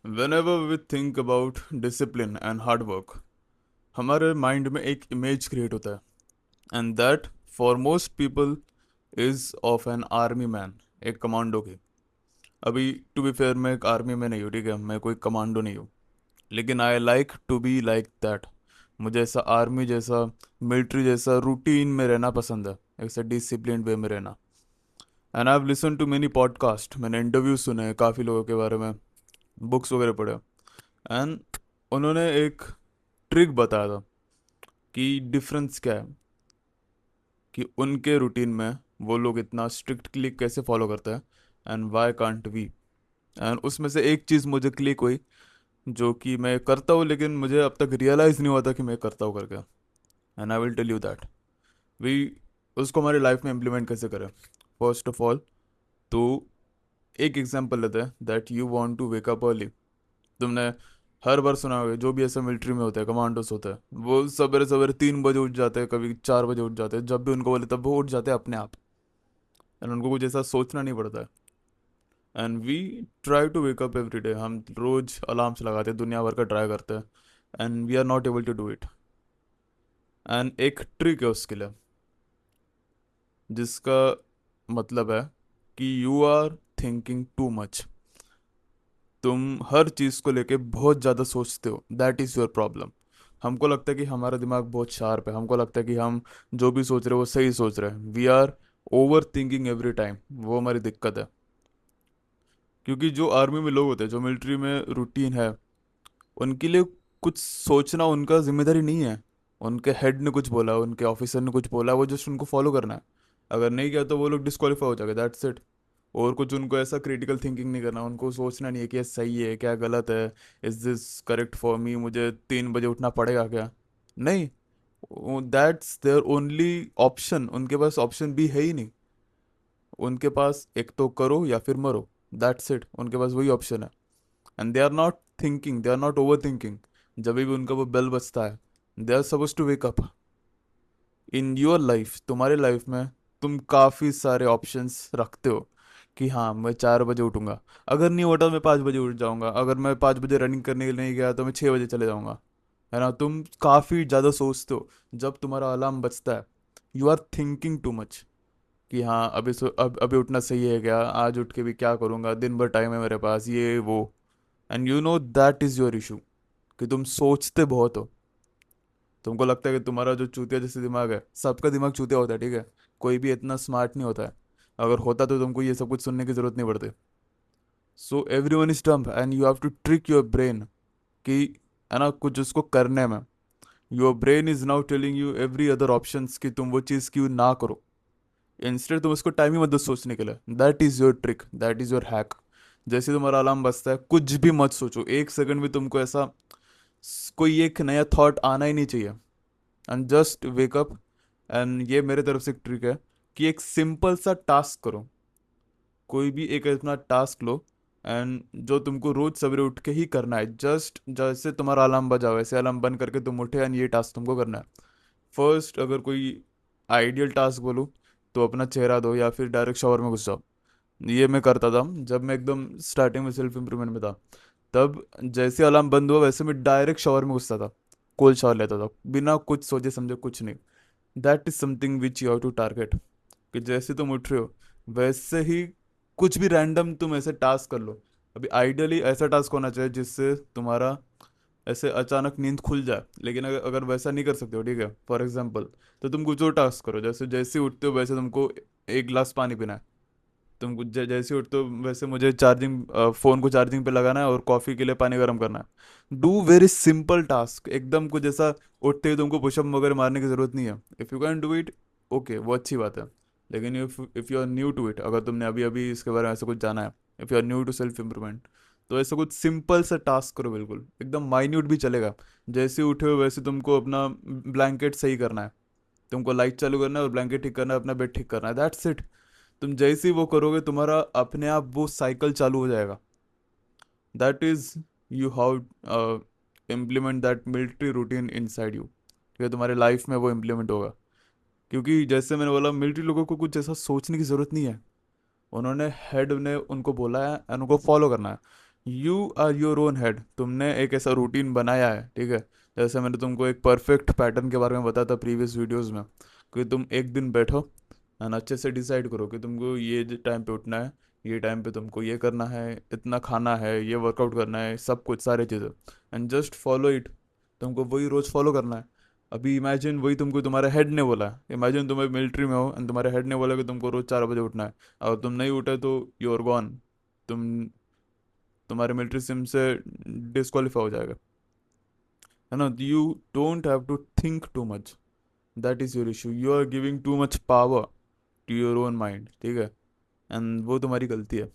Whenever we think about discipline and hard work, हमारे mind में एक इमेज क्रिएट होता है and that for most people is of an army man, एक commando की। अभी टू बी फेयर, मैं एक आर्मी में नहीं हूँ, ठीक है, मैं कोई कमांडो नहीं हूँ, लेकिन I like to be like that. मुझे ऐसा आर्मी जैसा, मिलिट्री जैसा रूटीन में रहना पसंद है, ऐसे डिसिप्लिन वे में रहना। And I have listen to many podcast, मैंने इंटरव्यूज सुने हैं काफ़ी लोगों के बारे में, बुक्स वगैरह पढ़े, एंड उन्होंने एक ट्रिक बताया था कि डिफरेंस क्या है, कि उनके रूटीन में वो लोग इतना स्ट्रिक्टली कैसे फॉलो करते हैं and why can't we. And उसमें से एक चीज़ मुझे क्लिक हुई जो कि मैं करता हूँ, लेकिन मुझे अब तक रियलाइज़ नहीं हुआ था कि मैं करता हूँ करके। And I will tell you that we उसको हमारी लाइफ में इम्प्लीमेंट कैसे करें। फर्स्ट ऑफ ऑल, तो एक एग्जांपल लेते हैं that you want to wake up early. तुमने हर बार सुना होगा, जो भी ऐसा मिलिट्री में होता है, कमांडोस होता है, वो सवेरे सवेरे 3 बजे उठ जाते हैं, कभी 4 बजे उठ जाते हैं, जब भी उनको बोले तब वो उठ जाते हैं अपने आप। एंड उनको कुछ ऐसा सोचना नहीं पड़ता है। And we try to wake up every day, हम रोज अलार्म्स लगाते हैं, दुनिया भर का ट्राई करते हैं, and we are not able to do it. And एक ट्रिक है उसके लिए, जिसका मतलब है कि you are thinking too much. तुम हर चीज़ को लेके बहुत ज़्यादा सोचते हो, दैट इज़ योर प्रॉब्लम। हमको लगता है कि हमारा दिमाग बहुत शार्प है, हमको लगता है कि हम जो भी सोच रहे हैं वो सही सोच रहे हैं। We are over thinking every time, वो हमारी दिक्कत है। क्योंकि जो आर्मी में लोग होते हैं, जो मिलिट्री में रूटीन है, उनके लिए कुछ सोचना उनका जिम्मेदारी नहीं है। उनके हेड ने कुछ बोला, उनके ऑफिसर ने कुछ बोला, वो जस्ट उनको फॉलो करना है। अगर नहीं किया तो वो लोग डिस्क्वालीफाई हो जाएगा, दैट्स इट। और कुछ उनको ऐसा क्रिटिकल थिंकिंग नहीं करना, उनको सोचना नहीं है कि ये सही है क्या गलत है, is this correct for me, मुझे 3 बजे उठना पड़ेगा क्या। नहीं, दैट्स देयर ओनली ऑप्शन, उनके पास ऑप्शन भी है ही नहीं। उनके पास एक तो करो या फिर मरो, दैट्स इट, उनके पास वही ऑप्शन है। And they are not thinking, they are not over thinking. जब भी उनका वो बेल बजता है, they are suppose to wake up. In your life, तुम्हारे लाइफ में तुम काफ़ी सारे ऑप्शंस रखते हो कि हाँ मैं 4 बजे उठूंगा, अगर नहीं उठा तो मैं 5 बजे उठ जाऊंगा, अगर मैं 5 बजे रनिंग करने के लिए नहीं गया तो मैं 6 बजे चले जाऊंगा। है ना, तुम काफ़ी ज़्यादा सोचते हो। जब तुम्हारा अलार्म बजता है, you are thinking too much कि हाँ अभी उठना सही है क्या, आज उठ के भी क्या करूँगा, दिन भर टाइम है मेरे पास, ये वो। And you know that is your issue, कि तुम सोचते बहुत हो। तुमको लगता है कि तुम्हारा जो चूतिया जैसे दिमाग है, सबका दिमाग चूतिया होता है, ठीक है, कोई भी इतना स्मार्ट नहीं होता है। अगर होता तो तुमको ये सब कुछ सुनने की जरूरत नहीं पड़ती। So everyone is dumb and you have to trick your brain कि, है ना, कुछ उसको करने में। Your brain is now telling you every other options कि तुम वो चीज़ क्यों ना करो। इंस्टेड तुम उसको टाइम ही मत दो सोचने के लिए। That is your trick, that is your hack. जैसे तुम्हारा अलार्म बजता है, कुछ भी मत सोचो, 1 सेकंड भी तुमको ऐसा कोई एक नया थॉट आना ही नहीं चाहिए। And just wake up. And ये मेरे तरफ से एक ट्रिक है कि एक सिंपल सा टास्क करो, कोई भी एक अपना टास्क लो, एंड जो तुमको रोज सवेरे उठ के ही करना है, जस्ट जैसे तुम्हारा अलार्म बजा वैसे अलार्म बंद करके तुम उठे एंड ये टास्क तुमको करना है। फर्स्ट, अगर कोई आइडियल टास्क बोलूँ तो अपना चेहरा दो या फिर डायरेक्ट शावर में घुस जाओ। ये मैं करता था जब मैं एकदम स्टार्टिंग में सेल्फ इम्प्रूवमेंट में था। तब जैसे अलार्म बंद हुआ वैसे मैं डायरेक्ट शावर में घुसता था, कोल्ड शावर लेता था, बिना कुछ सोचे समझे, कुछ नहीं। That is something which you have to target, कि जैसे तुम उठ रहे हो वैसे ही कुछ भी रैंडम तुम ऐसे टास्क कर लो। अभी आइडियली ऐसा टास्क होना चाहिए जिससे तुम्हारा ऐसे अचानक नींद खुल जाए, लेकिन अगर वैसा नहीं कर सकते हो, ठीक है, फॉर एग्जाम्पल, तो तुम कुछ और टास्क करो। जैसे जैसे ही उठते हो वैसे तुमको 1 गिलास पानी पीना है। तुम कुछ जैसे ही उठते हो वैसे मुझे फ़ोन को चार्जिंग पे लगाना है और कॉफ़ी के लिए पानी गर्म करना है। डू वेरी सिंपल टास्क, एकदम कुछ ऐसा उठते ही तुमको पुशअप वगैरह मारने की ज़रूरत नहीं है। If you can do it, okay, वो अच्छी बात है। लेकिन if you are new to it, अगर तुमने अभी अभी इसके बारे में ऐसा कुछ जाना है, if you are new to self improvement, तो ऐसा कुछ सिंपल सा टास्क करो, बिल्कुल एकदम माइन्यूट भी चलेगा। जैसे ही उठे हो वैसे तुमको अपना ब्लैंकेट सही करना है, तुमको लाइट चालू करना है और ब्लैंकेट ठीक करना है, अपना बेड ठीक करना है, दैट्स इट। तुम जैसे ही वो करोगे तुम्हारा अपने आप वो साइकिल चालू हो जाएगा। That is, you how implement that military routine in side you, ठीक है, तुम्हारे लाइफ में वो इम्प्लीमेंट होगा। क्योंकि जैसे मैंने बोला, मिलिट्री लोगों को कुछ ऐसा सोचने की ज़रूरत नहीं है। उन्होंने हेड ने उनको बोला है एंड उनको फॉलो करना है। You are your own head. तुमने एक ऐसा रूटीन बनाया है, ठीक है। जैसे मैंने तुमको एक परफेक्ट पैटर्न के बारे में बताया था प्रीवियस वीडियोस में, कि तुम एक दिन बैठो एंड अच्छे से डिसाइड करो कि तुमको ये टाइम पे उठना है, ये टाइम पे तुमको ये करना है, इतना खाना है, ये वर्कआउट करना है, सब कुछ सारी चीज़ें, एंड जस्ट फॉलो इट। तुमको वही रोज़ फॉलो करना है। अभी इमेजिन वही तुमको तुम्हारे हेड ने बोला है, इमेजिन तुम मिलिट्री में हो एंड तुम्हारे हेड ने बोला कि तुमको रोज़ 4 बजे उठना है, और तुम नहीं उठे तो यू आर गॉन। तुम तुम्हारे मिलिट्री सिम से डिस्क्वालीफाई हो जाएगा, है ना। You don't have to think too much, that is your issue. You are giving too much power to your own mind, ठीक है। एंड वो तुम्हारी गलती है।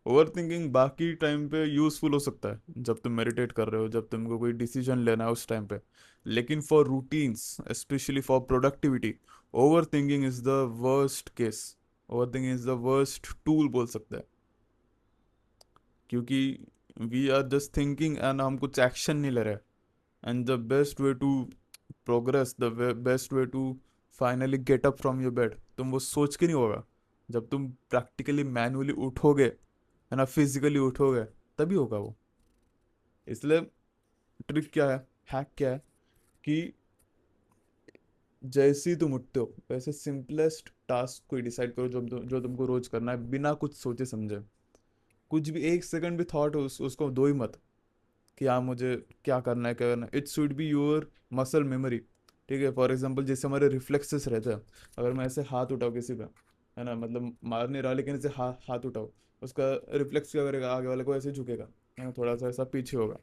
ओवर थिंकिंग बाकी टाइम पे यूजफुल हो सकता है, जब तुम मेडिटेट कर रहे हो, जब तुमको कोई डिसीजन लेना है उस टाइम पे। लेकिन for routines, specially for productivity, over thinking is the worst case. Over thinking is the worst tool बोल सकते हैं, क्योंकि we are just thinking and हम कुछ एक्शन नहीं ले रहे। And the best way to progress, the best way to finally get up from your bed, तुम वो सोच के नहीं होगा। जब तुम प्रैक्टिकली मैनुअली उठोगे, है ना, फिजिकली उठोगे, तभी होगा वो। इसलिए ट्रिक क्या है, हैक क्या है, कि जैसे ही तुम उठते हो वैसे सिंपलेस्ट टास्क कोई डिसाइड करो जो तुमको रोज करना है, बिना कुछ सोचे समझे। कुछ भी एक सेकंड भी थॉट हो उसको दो ही मत, कि हाँ मुझे क्या करना है। It should be your muscle memory, ठीक है। फॉर एग्जांपल जैसे हमारे रिफ्लेक्सेस रहते हैं, अगर मैं ऐसे हाथ उठाऊँ किसी का, है ना, मतलब मार नहीं रहा लेकिन ऐसे हाथ उठाओ, उसका रिफ्लेक्स क्या करेगा, आगे वाले को ऐसे झुकेगा, है ना, थोड़ा सा ऐसा पीछे होगा।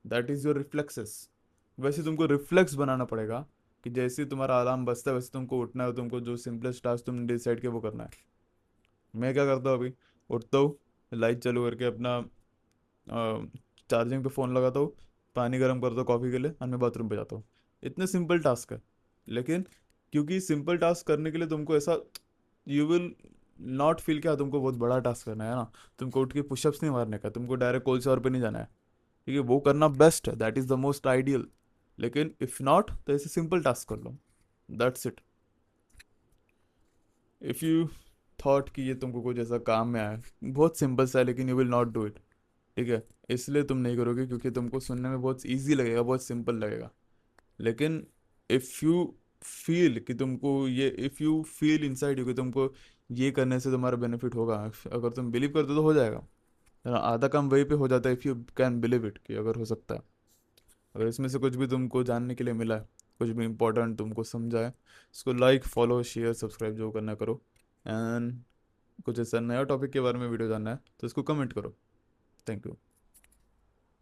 That is your reflexes. वैसे तुमको रिफ्लेक्स बनाना पड़ेगा, कि जैसे ही तुम्हारा अलार्म बजता है वैसे तुमको उठना है, तुमको जो सिंपलेस्ट टास्क तुमने डिसाइड किया वो करना है। मैं क्या करता हूँ अभी, उठता हूँ, लाइट चालू करके अपना चार्जिंग पे फ़ोन लगाता हूँ, पानी गर्म करता हूँ कॉफ़ी के लिए, और मैं बाथरूम पे जाता हूँ। इतने सिंपल टास्क है, लेकिन क्योंकि सिंपल टास्क करने के लिए तुमको ऐसा, यू विल नॉट फील क्या तुमको बहुत बड़ा टास्क करना है ना। तुमको उठ के पुशअप्स नहीं मारने का, तुमको डायरेक्ट कोल्ड शॉवर पे नहीं जाना है, ठीक है। वो करना बेस्ट है, that is the most ideal. लेकिन इफ़ नॉट तो ऐसे सिंपल टास्क कर लो, that's it. If you thought कि ये तुमको कुछ ऐसा काम में आया, बहुत सिंपल सा है, लेकिन you will not do it, ठीक है। इसलिए तुम नहीं करोगे क्योंकि तुमको सुनने में बहुत इजी लगेगा, बहुत सिंपल लगेगा। लेकिन इफ़ यू फील कि तुमको ये, if you feel inside you कि तुमको ये करने से तुम्हारा बेनिफिट होगा, अगर तुम बिलीव करते हो तो हो जाएगा, है ना। आधा काम वहीं पे हो जाता है, if you can believe it, कि अगर हो सकता है। अगर इसमें से कुछ भी तुमको जानने के लिए मिला है, कुछ भी इंपॉर्टेंट तुमको समझा है, इसको लाइक, फॉलो, शेयर, सब्सक्राइब जो करना करो। एंड कुछ ऐसा नया टॉपिक के बारे में वीडियो जानना है तो इसको कमेंट करो। Thank you.